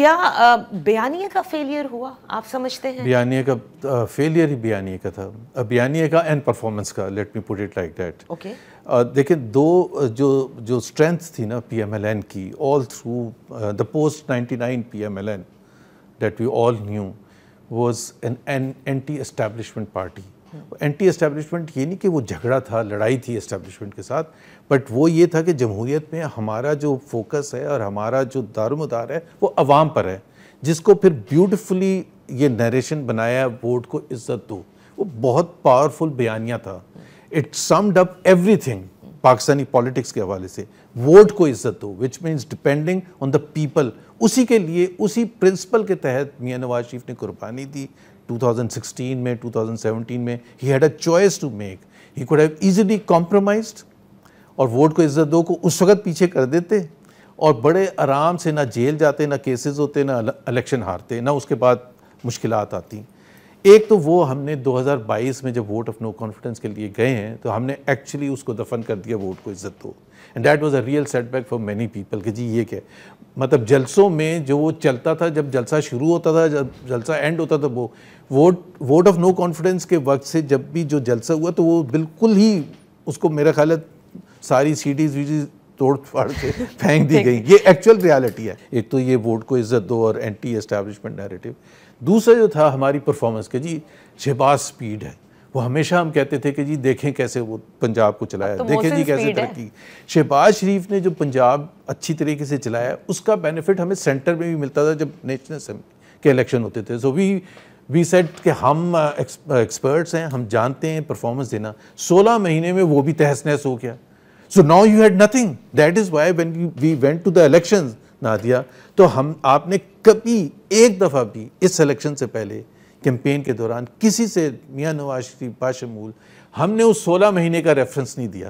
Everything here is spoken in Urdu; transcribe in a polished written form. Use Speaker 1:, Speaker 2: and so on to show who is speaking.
Speaker 1: کیا بیانیے کا فیلئر ہوا آپ سمجھتے ہیں؟
Speaker 2: بیانیے کا فیلئر ہی بیانیے کا تھا, بیانیے کا اینڈ پرفارمنس کا. Let me put it like that.
Speaker 1: Okay,
Speaker 2: دیکھیں دو جو اسٹرینتھ تھی نا پی ایم ایل این کی all through the post 99 P M L N that we all knew was an anti establishment party. Anti establishment یہ نہیں کہ وہ جھگڑا تھا, لڑائی تھی اسٹیبلشمنٹ کے ساتھ, بٹ وہ یہ تھا کہ جمہوریت میں ہمارا جو فوکس ہے اور ہمارا جو دار و مدار ہے وہ عوام پر ہے, جس کو پھر بیوٹیفلی یہ نیریشن بنایا ووٹ کو عزت دو. وہ بہت پاورفل بیانیہ تھا. It summed up everything Pakistani politics کے حوالے سے. ووٹ کو عزت دو which means depending on the people. اسی کے لیے اسی پرنسپل کے تحت میاں نواز شریف نے قربانی دی 2016 میں 2017 میں. He had a choice to make. He could have easily compromised اور ووٹ کو عزت دو کو اس وقت پیچھے کر دیتے اور بڑے آرام سے نہ جیل جاتے, نہ کیسز ہوتے, نہ الیکشن ہارتے, نہ اس کے بعد مشکلات آتی. ایک تو وہ ہم نے 2022 میں جب ووٹ آف نو کانفیڈنس کے لیے گئے ہیں تو ہم نے ایکچولی اس کو دفن کر دیا, ووٹ کو عزت دو. And that was a real set back for many people کہ جی یہ کیا مطلب جلسوں میں جو وہ چلتا تھا, جب جلسہ شروع ہوتا تھا, جب جلسہ اینڈ ہوتا تھا, وہ ووٹ آف نو کانفیڈنس کے وقت سے جب بھی جو جلسہ ہوا تو وہ بالکل ہی اس کو میرا خیال ہے ساری سیڈیز ویڈیز توڑ پھاڑ کے پھینک دی گئی. یہ ایکچوئل ریالٹی ہے. ایک تو یہ ووٹ کو عزت دو اور اینٹی اسٹیبلشمنٹ نیریٹو. دوسرا جو تھا ہماری پرفارمنس کے جی شہباز سپیڈ ہے. وہ ہمیشہ ہم کہتے تھے کہ جی دیکھیں کیسے وہ پنجاب کو چلایا, دیکھیں جی کیسے ترقی. شہباز شریف نے جو پنجاب اچھی طریقے سے چلایا اس کا بینیفٹ ہمیں سینٹر میں بھی ملتا تھا جب نیشنل اسمبلی کے الیکشن ہوتے تھے. سو وی سیڈ کہ ہم ایکسپرٹس ہیں, ہم جانتے ہیں پرفارمنس دینا. 16 مہینے میں وہ بھی تہس نہس ہو گیا. So now you had nothing. That is why when we went to the elections, Nadia, تو آپ نے کبھی ایک دفعہ بھی اس الیکشن سے پہلے کیمپین کے دوران کسی سے میاں نواز شریف باشمول ہم نے اس 16 مہینے کا ریفرنس نہیں دیا.